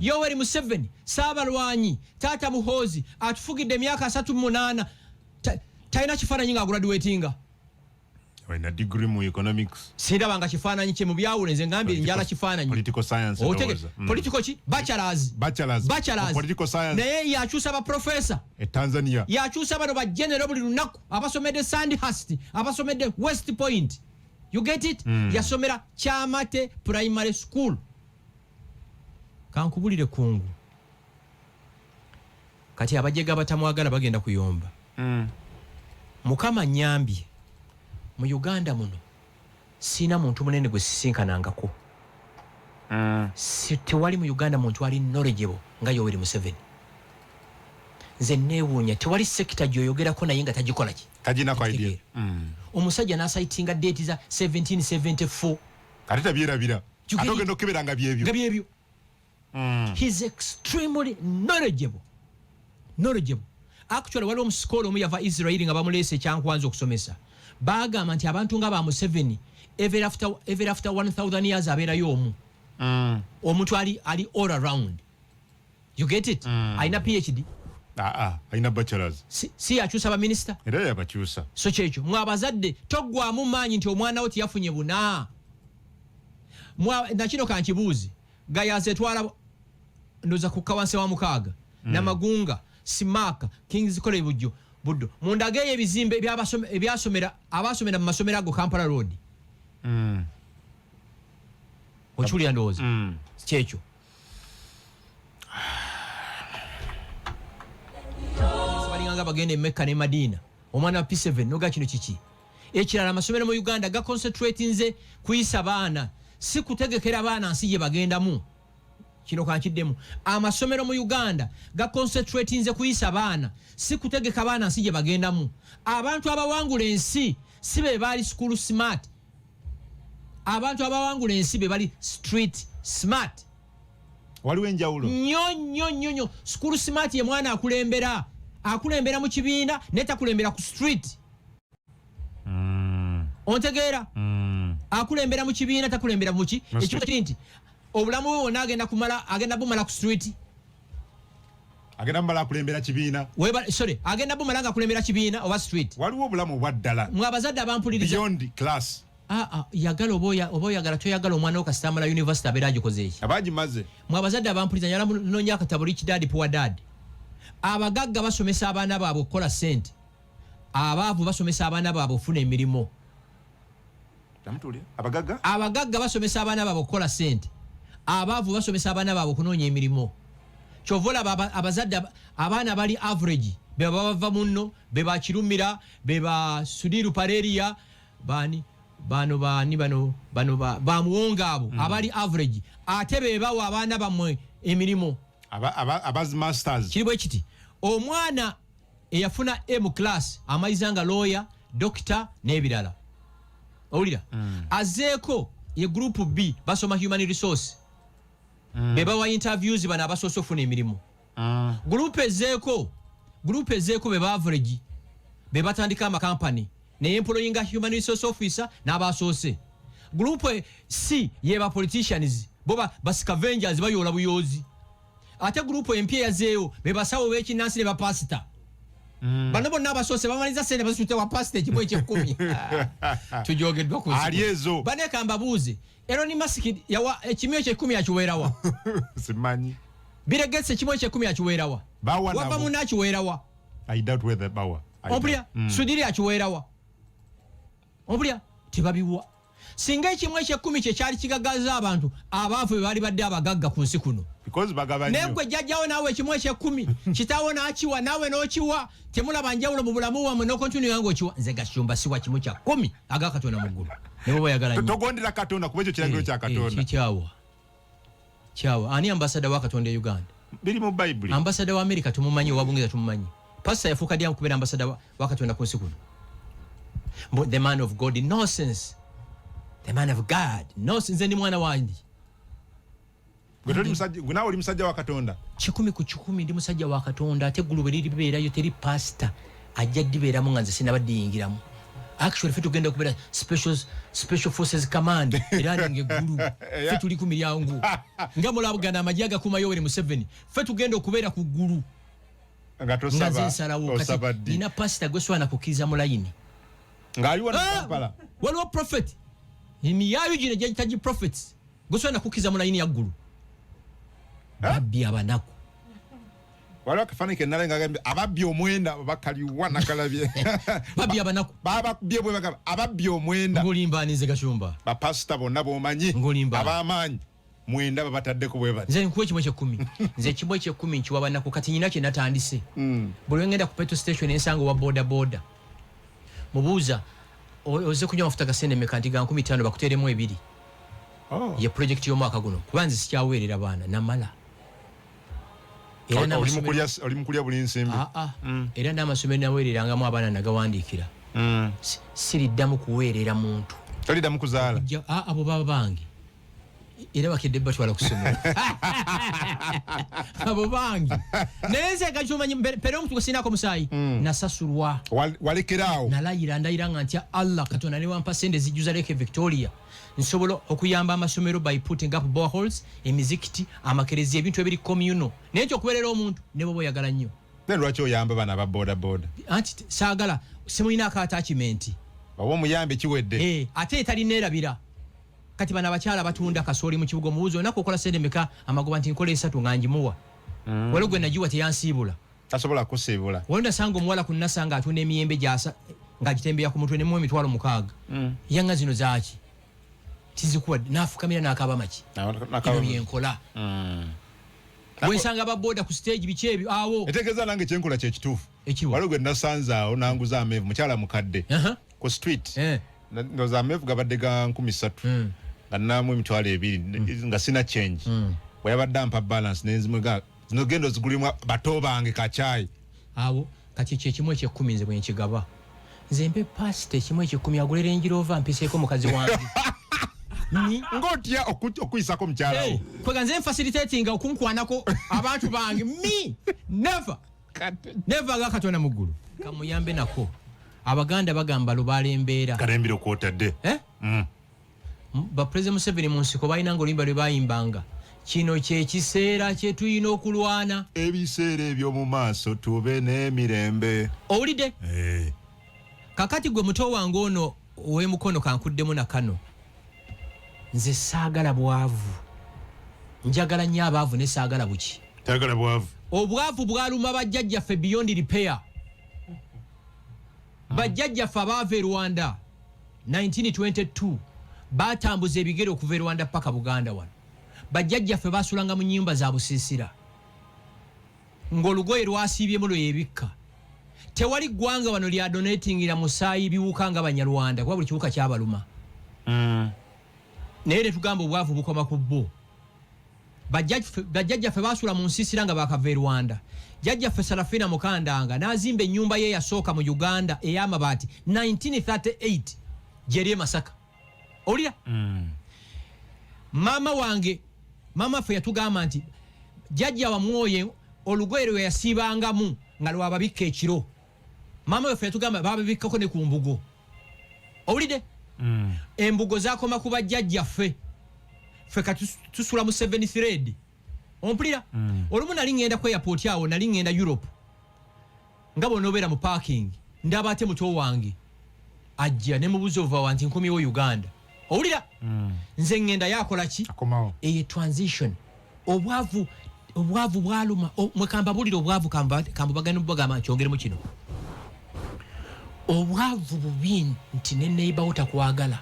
Yoweri Museveni Saabalwanyi Tata Muhoozi atufugidde miaka 38 taina kifaananyi nga graduatinga Wena degree mu economics. Sida banga kifaananyi kye mu byawulo nze ngambye njala kifaananyi. Political science. Political chi? Bachelors. Political science. Naye yakyusa ba professor. Tanzania. Yakyusa bano ba general buli lunaku abasomedde Sandhurst, abasomedde West Point. You get it? Yasomera Kyamate Primary School. Kankubulire kungu. Kati abajega batamwagala bagenda kuyomba. Mukama nyambye. Mu Uganda muno sina muntu munene gwe sisinkanangako tewali mu Uganda muntu ali knowledgeable nga Yoweri Museveni nze neewuunya tewali sekita gyoyogerako naye nga tagikola ki taginako idea omusajja n'asayitinga date za 1774 ate tabyerabira ate ogenda okukebera nga byebyo he's extremely knowledgeable actually waliwo omusikolo omu yava Israeli nga bamuleese ekyankwanza okusomesa bagamba nti abantu nga ba Museveni ever after 1000 years abeerayo omu omuntu ali all around you get it aina PhD aina bachelors si yakyusa ba minister era yabakyusa so kyekyo mwabazadde toggwamu maanyi nti omwana wo tiyafunye buna nakino kankibuuzi gayaze twala ndoza kukawanse wa mukaaga namagunga simaka Kings College buddo mundageye ebizimbe ebyasomera abasomera mu masomero ago Kampala Road okyulira ndowooza kyekyo balinganga bagenda e Mecca ne Madina omwana wa P7 noga kino kiki ekirala amasomero mu Uganda ga concentratinze kuyisa baana si kutegekera baana nsi gye bagendamu kino kankiddemu amasomero mu Uganda ga concentratinze kuyisa baana si kutegeka baana nsi gye bagendamu abantu abawangula ensi si be bali school smart abantu abawangula ensi be bali street smart waliwo enjawulo nnyo school smart ye mwana akulembera mu kibiina netakulembera ku street ontegeera akulembera mu kibiina takulembera mu ki ekyo kiri nti obulamu bwe wonna agenda bumala ku street agenda bumala kulembera kibiina agenda bumala nga kulembera kibiina oba street waliwo obulamu obwaddala mwabazadde abampuliriza beyond class yagala oba oyagala toyagala omwana wo kasitambala university abeera agikoze eki abagimaze mwabazadde abampuliriza njala nonya akatabo rich dad poor dad abagagga basomesa abaana baabwe okukola ssente abaavu basomesa abaana baabwe okufuna emirimu abagagga basomesa abaana baabwe okukola ssente abaavu basomesa abaana baabwe okunoonya emirimu kyovola abazadde abaana bali average beba bava munno beba kirumira beba sudiru pareria bano bamuwonga abo abali average ate bebawo abaana bamwe emirimu abazi masters kiri bwe kiti omwana eyafuna M class amayiza nga lawyer doctor n'ebirala owulira azeeko ye group B basoma human resource bebawa interviews bana abasoose ofuna emirimu group ezeeko beba average bebatandika amakampany ne employing human resource officer n'abasoose group C yeba politicians boba bascavengers bayola buyozi ate group empya yazeeyo bebasawo b'ekinnansi ne bapasita bano bonna abasoose bamaliza sente basute wa pasita ekimu eky'ekkumi tujogeddwa ku aliezo baneka mbabuuze Elon Musk yawa ekimu eky'ekkumi yakiweerawa simanyi biregetse ekimu eky'ekkumi yakiweerawa wava munna akiweerawa I doubt whether bawa ompulya sudiri akiweerawa ompulya tebabiwa singa ekimu eky'ekkumi kye kyali kigaggaza abantu abaavu be baali badde abagagga ku nsi kuno because bagabanya negwe jjajjawo naawe ekimu eky'ekkumi kitaawo n'akiwa naawe n'okiwa temulaba njawulo mu bulamu wammwe n'okontinua ng'okiwa nze Gashumba siwa kimu kya 10 aga Katonda mu ggulu ne bwe bayagala nnyo togondera Katonda kuba ekyo kiragiro kya Katonda kyawa ani ambassador wa Katonda e Uganda biri mu Bible ambassador wa America tumumanyi wa Bungereza tumumanyi pastor yafuuka dya kubeera ambassador wa Katonda ku nsi kuno but the man of God nonsense the man of God nonsense nze ndi mwana wandi gwe oli musajja wa Katonda 10 ku 10 ndi musajja wa Katonda ate eggulu bwe liribeerayo teri pastor ajja ddibeeramu nga nze sinabadde yingiramu actually fe tugenda kubeera special forces command era ng'eggulu fe tuli ku miryango nga mulabugana amagye agakuuma Yoweri Museveni fe tugenda okubeera ku ggulu nga tosaba kati nina pastor gwe swana kukkiriza mu layini ng'aliwo na Kampala waliwo prophet emiyayo gino gyagitagi prophets gwe swana kukkiriza mu layini ya ggulu babbi abanaku waliwo akafaananyi ke nalaba ng'agambye ababbi omwenda bakaliwa nakalabye babbi abanaku bababye bwe bagamba ababbi omwenda ngulimbaanize Gashumba bapasita bonna b'omanyi ab'amaanyi mwenda babataddeko bwe bati nze nkuwa ekimu eky'ekkumi nze ekimu eky'ekkumi nkiwa banaku kati nyina kye natandise buli wengenda ku petrol station ensanga wa boda mubuuza oze kunywa amafuta gasente meka nti ga 15 bakuteeremu 2 ye project y'omwaka guno kuba nze sikyaweerera baana namala oli mukulya buli nsimbi era n'amasomero naweererangamu abaana nagawandiikira siriddamu kuweerera muntu toliddamu kuzaala abo baba bange era bakedde batwala ku ssomero abo bange naye nze Gashumba pere omuntu gwesinaako musaayi nasasulwa walekeraawo ndayira nga ntya Allah Katonda ne wampa sente zijjuza Lake Victoria nsobola okuyamba amasomero by putting up boreholes emizikiti amakerezi ebintu ebiri communal naye ekyokubeerera omuntu ne bwe oyagala nnyo naye lwaki oyamba bana ba boda anti saagala simulinaako attachment oba omuyambe kiwedde ate etalineerabira kati bana abakyala batunda kasooli mu kibuga omubuuzi onako okola sente meka amagoba nti nkola 3 nga ngimuwa waliwo gwe nagiwa teyansiibula tasobola kusiibula waliwo nasanga omuwala ku nnasa nga atunda emiyembe gyasa ng'agitembeya ku mutwe nemuwa 600 yanga zino zaaki tizikuwadde n'afukamira n'akaaba maki ino byenkola wensanga ababoda ku stage biki ebyo awo etegeeza nange kyenkola kye kituufu waliwo gwe nasanze awo nanguza ameevu mukyala mukadde ku street ndoza ameevu gabadde ga 13 nga nnamu 2,000 nga sina change weyabadde ampa balance nenzimwe zino gendo zigulimu bato bange kacaayi awo kati ekyo ekimu eky'ekkumi nze bwe nkigaba nze mpe pasita ekimu eky'ekkumi agule Range Rover mpiseeko mukazi wange ng'otya okuyisako mukyala wo kwega nze facilitating okunkwanako abantu bange never aga Katonda mu ggulu kamuyambe nako Abaganda bagamba lubaala embeera kalembire okwotadde bapresident Museveni mu nsiko balina nga oluyimba lwe bayimbanga kino kyekiseera kye tulina okulwana ebiseera eby'omu maaso tube n'emirembe owulidde kakati gwe muto wange ono ow'emukono kankuddemu na kano nze saagala bwavu njagala nnyo abaavu ne saagala buki tagala bwavu obwavu bwaluma bajjajjaffe beyond repair bajjajjaffe abaava e Rwanda 1922 batambuza ebigere okuva e Rwanda paka Buganda wano bajjajjaffe basulanga mu nnyumba za busiisira ng'olugoye lwasiibyemu lwe yebikka tewali ggwanga wano lya donatingira musaayi biwuka nga Banyarwanda kuba buli kiwuka kyabaluma naye ne tugamba obwavu bukoma ku bbo bajjajjaffe basula mu nsiisira nga bakava e Rwanda jjajjaffe Sarafina Mukandanga n'azimba ennyumba ye yasooka mu Uganda ey'amabaati 1938 gyeri e Masaka owulira maama wange maama ffe yatugamba nti jjajja wamwoyo olugoye lwe yasiibangamu nga lwababikka ekiro maama weffe yatugamba bababikkako ne ku mbugo owulidde embugo zakoma ku bajjajjaffe ffe katusula mu 7th thread ompulira olumu nali ngenda ku airport awo nali ngenda Europe nga bonobeera mu parking ndaba ate muto wange ajja ne mubuzo ova wanti nkomyewo Uganda owulira nze ngenda yakola ki eye transition obwavu bwaluma mwekamba bulira obwavu kamba bagana bagamba kyongere mu kino obwavu bubi nti ne neighbor otakwagala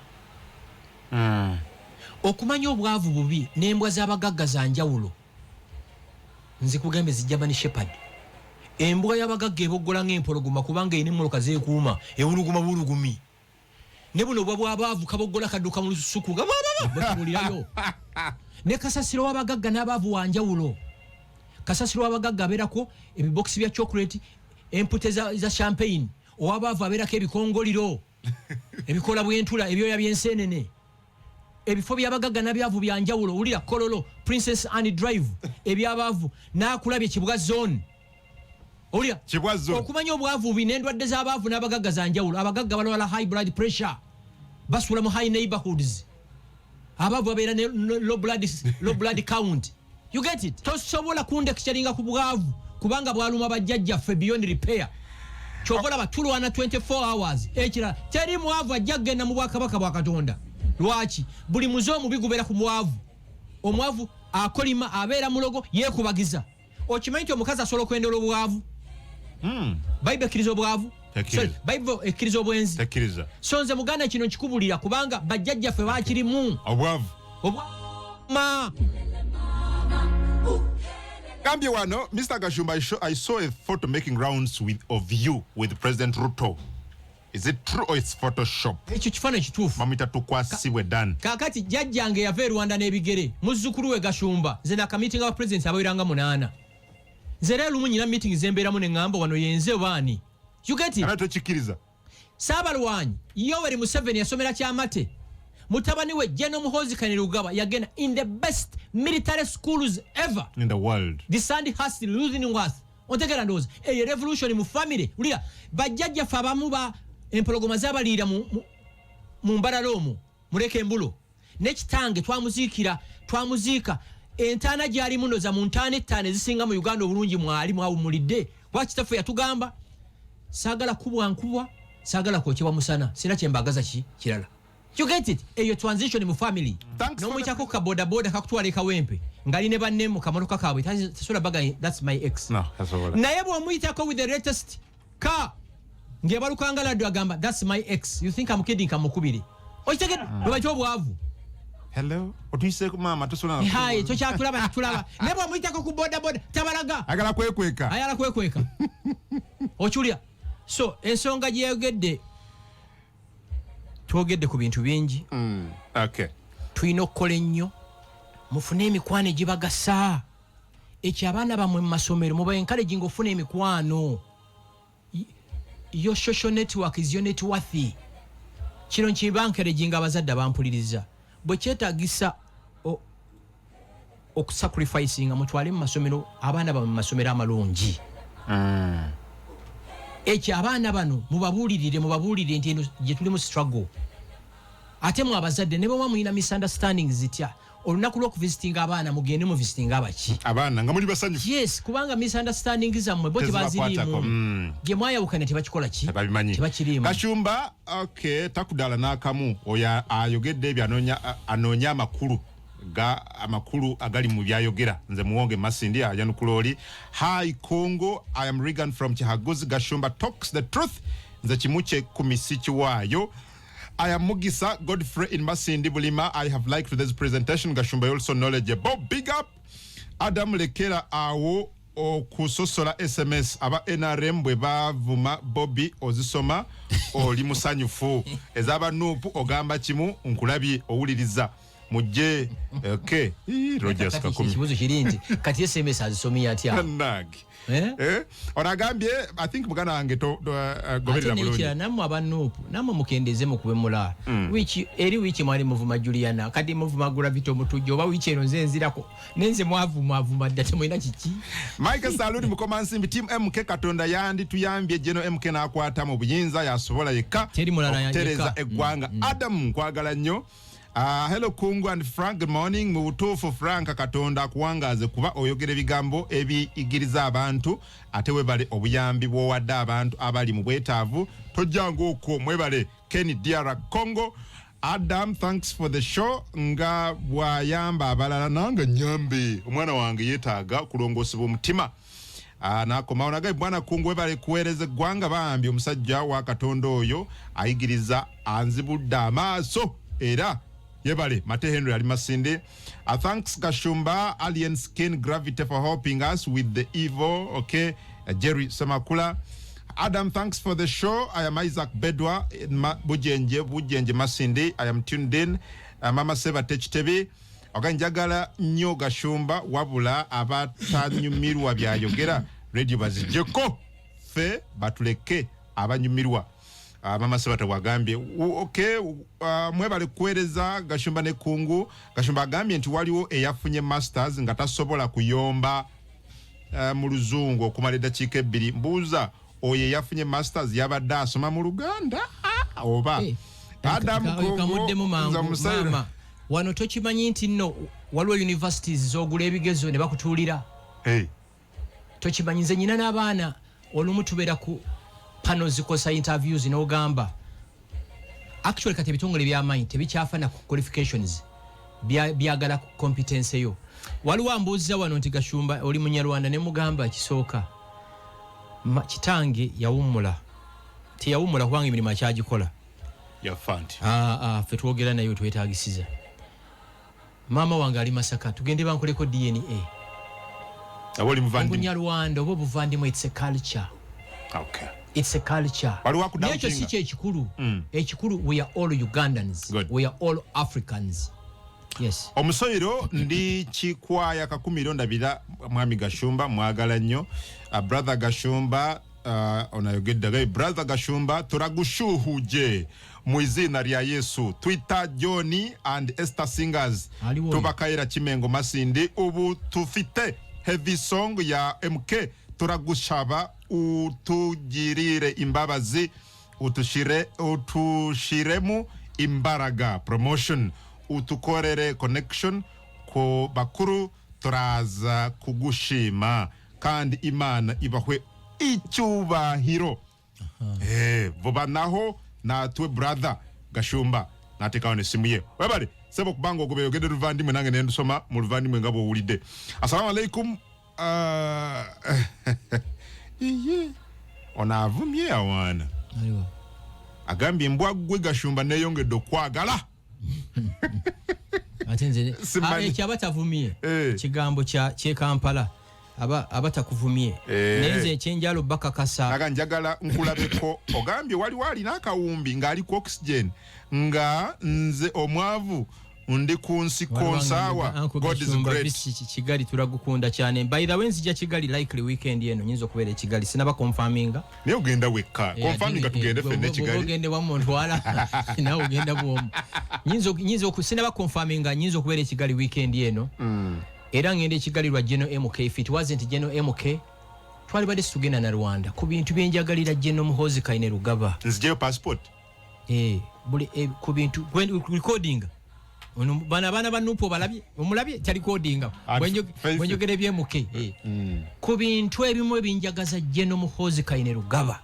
okumanya obwavu bubi n'embwa z'abagagga za njawulo nzikugembe zijjabani shepherd embwa y'abagagga eboggola ng'empologoma kubanga erina emmoloka zeekuuma ewuluguma bulugumi ne buno bwabaavu kaboggola kadduka mu lusuku bakibulirayo ne kasasiro w'abagagga n'abaavu wa njawulo kasasiro w'abagagga abeerako ebibokisi bya chocolate empute za champagne ow'abaavu abeerako ebikongoliro ebikola bw'entula ebyoya by'enseenene ebifo by'abagagga n'abyavu bya njawulo wulira kololo Princess Anne Drive ebyabaavu n'akulabye Kibuga zone owulira okumanya obwavu bubi n'endwadde z'abaavu n'abagagga za njawulo abagagga balwala high blood pressure basula mu high neighborhoods abaavu babeera ne low blood count you get it tosobola kundekishalinga ku bwavu kubanga bwaluma bajjajjaffe beyond repair kyovola batulwana 24 hours ekira teri mwavu ajja kugenda mu bwakabaka bwa Katonda lwaki buli muzomu bigubera ku mwavu omwavu akolima abeera mulogo yekubagiza okimanyi omukazi asobola okwendera obwavu Bible ekkiriza obwavu Bible ekkiriza obwenzi so nze muganda kino nkikubulira kubanga bajjajjaffe bakirimu obwavu Gambia wano, Mr. Gashumba, I saw a photo making rounds of you with President Ruto. Is it true or it's Photoshop? Ekyo kifaananyi kituufu. Mamita tukwasibwe done. Kakati jjajjange yava e Rwanda n'ebigere. Muzzukulu we Gashumba. Nze n'akamiting aba president abaweranga 8. Nze leero lumu nyina meeting zembeeramu ne ŋŋamba wano yenze baani. You get it? Ana tokikkiriza. Saabalwanyi Yoweri Museveni yasomera kyamate. Mutabani we Gano Muhoozi Kainerugaba yagenda in the best military schools ever in the world. The Sandhurst losing worth. Ontegera ndowooza eyo revolution mu family. Ulira bajjajjaffe abamu ba empologoma z'abaliira mu mbalala omwo muleka embulo n'ekitange twamuziika entaana gyali munoza mu ntaana ettaano ezisinga mu Uganda obulungi mwali mwawumulidde kuba kitaffe yatugamba saagala kubwa saagala kwokebwa musana sina kyembagaza kirala. You get it? Eyo transition mu family. N'omuyitako ka bodaboda kakutwala ekawempe ngali ne banne mu kamotoka kaabwe tasobola baga that's my ex. No, tasobola. Naye bw'omuyitako with the latest car ng'ebalukanga laddu agamba that's my ex. You think I'm kidding kamukubiri. Okitegedde lwaki obwavu. Hello. Otuyise ku mama tosobola. Hayi tokyakulaba tulaba. Ne bw'omuyitako ku bodaboda tabalaga. Ayagala kwekweka. Okiwulira. So ensonga gye yayogedde twogedde ku bintu bingi. Okay. Tulina okukola ennyo mufune emikwano egibagasa ekyo abaana bammwe mu masomero muba encouraging ofuna emikwano. Your social network is your net worth. Kino nkiba encouraging abazadde abampuliriza bwe kyetaagisa okusacrificinga mutwale mu masomero abaana bammwe mu masomero amalungi. Ekyo abaana bano mubabuulirire nti eno gye tuli mu struggle. Ate mu abazadde ne bwe muyina misunderstandings zitya olunaku lw'okuvisitinga abaana mugende mu visitinga abaki abaana nga muli basanyufu. Yes kubanga misunderstandings zammwe bo tebazirimu gye mwayawukana tebakikola ki tebakirimu. Gashumba okay takudala n'akamu oyo ayogedde ebyo anoonya amakulu agali mu byayogera nze muwonge Masindi ajanukuloli. Hi Congo, I am Regan from Chihaguzi. Gashumba talks the truth nze kimuche kumisiki waayo. I am Mugisa Godfrey in Masindi Bulima. I have liked this presentation. Gashumba also knowledgeable. Big up Adam Lekera awo okusosola SMS aba NRM bwe bavuma Bobby ozisoma oli musanyufu ezaba nupu ogamba kimu nkulabye owuliriza mujje. Okay Rogers kakumi kibuzo kiri nti kati SMS azisomye atya nagi onagambye I think mugana wange goberera bulungi namwe abanupu namwe mukendeze mu kubemula wiki mwali muvuma Juliana kadi muvuma Gravito mutujjo oba wiki eno nze nzirako nenze mwavuma ddate mwina kiki. Michael Saludi mukomansimbi team MK Katonda yandi tuyambye Geno MK nakwata mu buyinza yasobola yekka tereza eggwanga. Adam nkwagala nnyo Hello Kungu and Frank, good morning. Mu butuufu Frank Katonda kuwangaze kuba oyogera ebigambo ebiyigiriza abantu ate webale obuyambi bw'owadde abantu abali mu bwetaavu tojjanga okwo mwebale Kenny Diara Congo. Adam, thanks for the show. Nga bwayamba abalala nanga nyambe omwana wange yeetaaga kulongoosebwa omutima. Nakomawo nagaye bwana Kungu webale kuweereza eggwanga bambi omusajja wa Katonda oyo ayigiriza anzibudde amaaso era yebale Mate Henry ali Masinde. Thanks Gashumba Alien Skin Gravity for helping us with the evil. Okay, Jerry Samakula. Adam, thanks for the show. I am Isaac Bedwa Bujenje Masinde. I am tuned in. Mama Seva Techtebe. Oganjagala nnyo Gashumba wabula abatanyumirwa byayogera radio bazijjeko fe batuleke abanyumirwa. Mama Sebata wagambye okay, mwebale kuweereza Gashumba ne Kungu. Gashumba agambye nti waliwo eyafunye masters nga tasobola kuyomba mu luzungu okumala eddakiika 2. Mbuuza oyo eyafunye masters yabadde asoma mu Luganda oba Adam kamuddemu mangu mama wano tokimanyi nti nno waliwo universities z'ogula ebigezo ne bakutuulira. Tokimanyi nze nyina n'abaana olumu tubeera ku pano zikosa interviews n'ogamba actually kati ebitongole by'amaanyi tebikyafana ku qualifications byagala ku competence yo. Waliwo ambuuziza wano nti Gashumba oli Munyarwanda ne mugamba kisooka kitange yawummula teyawummula kubanga emirimu akyagikola yafanti ffe twogera naye twetaagisiza. Maama wange ali Masaka tugende bankoleko DNA aboli muvandi Munyarwanda oba obuvandimu it's a culture. Okay. It's a culture. Nekyo si kye ekikulu. Ekikulu we are all Ugandans. Good. We are all Africans. Yes. Omusoyiro ndi kikwaya kakumiro ndabira mwami Gashumba mwagala nnyo. Brother Gashumba onayogeddaga Brother Gashumba turagushuhuje mu izina lya Yesu. Twitter Johnny and Esther Singers tubakaira Kimengo Masindi ubu tufite heavy song ya MK turagushaba utugirire imbabazi utushiremu imbaraga promotion utukorere connection ko bakuru turaza kugushima kandi Imana ibahwe icyubahiro. Vuba naho natwe brother Gashumba natekane simuye webale sebo kubanga ogobeyogede ruvandimwe nange nendusoma mu ruvandimwe ngabo wulide. Assalamu alaikum. Iye onavumye awana agambye mbwagwe Gashumba neyongedde okwagala atenze ekyabatavumye kigambo kye Kampala abatakuvumye neze ekyenjalo bakakasa naga njagala nkulabeko ogambye wali n'akawumbi ng'ali ku oxygen nga nze omwavu undi kunsi konsawa. God is great. Kigali turagukunda cyane. By the way nzija Kigali likely weekend yeno nyinzo kubera Kigali sinaba confirminga. Ne ugenda weka confirminga tugende fenne Kigali. Ugende wa muntu wala na ugenda bwom. Nyinzo kusinaba confirminga nyinzo kubera Kigali weekend yeno. Era ngende Kigali lwa Geno MK. If it wasn't Geno MK twali bade tugenda na Rwanda ku bintu byenjagalira Geno Muhozi Kaine Rugaba. Nzije passport. Buli ku bintu recording bana banupo balabye omulabye tali codinga bwenjogere byemuke ku bintu ebimu ebinjagaza Geno Muhozi Kaine Rugaba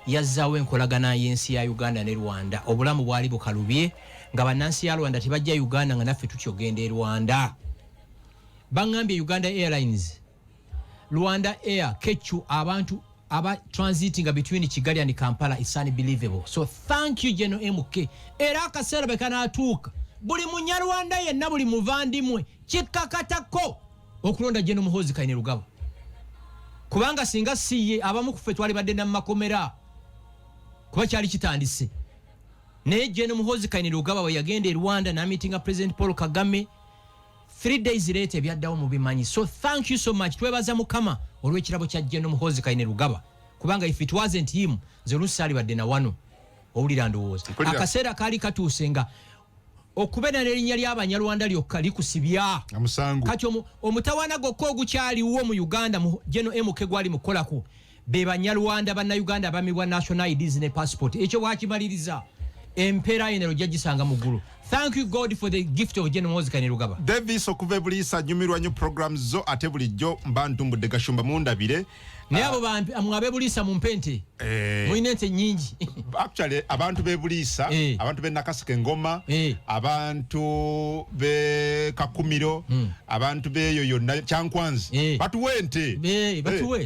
yazzawo enkolagana y'ensi ya Uganda ne Rwanda obulamu bwali bukalubye nga bannansi ya Rwanda tebajja Uganda nga naffe tukyogenda Rwanda. Bangambye Uganda Airlines Rwanda Air kechu abantu aba transiting between Kigali and Kampala is unbelievable. So thank you Geno MK. Era akaseera bekanatuuka buli Munyarwanda yenna buli muvandimwe kikakatako okulonda Geno Muhozi Kaine Rugaba kubanga singa siye abamu kufe twali badde na makomera kuba kyali kitandise ne Geno Muhozi Kaine Rugaba bwe yagenda Rwanda na meeting President Paul Kagame 3 days later byaddawo mu bimanyi. So thank you so much. Twebaza Mukama olw'ekirabo kya Geno Muhozi Kaine Rugaba kubanga if it wasn't him zelusali badde na wano owulira ndowooza akaseera kaali katuusenga okubena n'erinnya ly'Abanyarwanda lyokka likusibya amusangu kati omutawana gokko ogukyaliwo mu Uganda mu Geno MK gwali mukolako be Banyarwanda Bannayuganda abamibwa national IDs ne passport ekyo bwakimaliriza empeera yenero gyagisanga mu ggulu. Thank you God for the gift of General Mozika Nirugaba. Davis okuva e Buliisa nyumirwa nnyo programs zo ate bulijjo mba ntumbudde Gashumba mundabire. Naye abo mwabe Buliisa mu mpente. Mulina ente nnyingi. Actually abantu be Buliisa, abantu be Nakasike Ngoma, abantu be Kakumiro, abantu be yoyonna Kyankwanzi. Batuwe ente.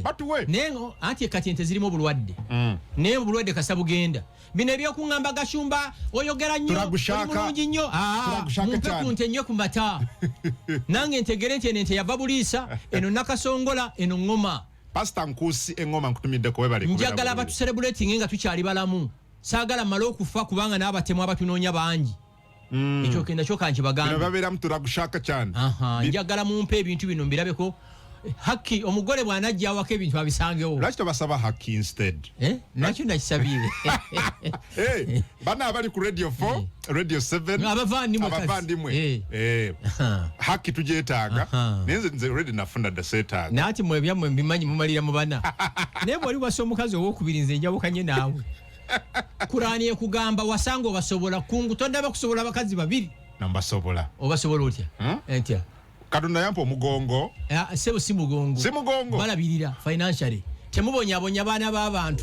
Batuwe. Nengo anti kati ente zirimo bulwadde. Naye bulwadde kasabugenda. Bino ebyokuŋŋamba Gashumba oyogera nnyo mulungi nnyo mumpe ku nte nnyo ku mata nange ntegere nti ente yava Buliisa eno Nakasongola eno Ngoma. Pastor Nkusi Engoma nkutumiddeko webale njagala abatu celebrating nga tukyali balamu saagala mmale okufa kubanga n'abatemu abatunoonya bangi ekyo kenda kyokka nkibagambe babeeramu turagushaka cyane njagala mumpe ebintu bino mbirabeko haki omugole bwanajja awako ebintu abisangewo lwaki tobasaba haki instead nakyo nakisabire bana abali ku radio 4 radio 7 abavandimwe haki tujeetaaga nze already nafuna daseetaaga naati mwe byammwe mbimanyi mumalira mu bana naye bwali wasa omukazi owokubiri nze njabukanye naawe Kurani ekugamba wasanga obasobola kungu tondaba kusobola abakazi babiri nambasobola obasobola otya entya Kaduna yampo omugongo sebo si mugongo balabirira financially temubonyabonya baana b'abantu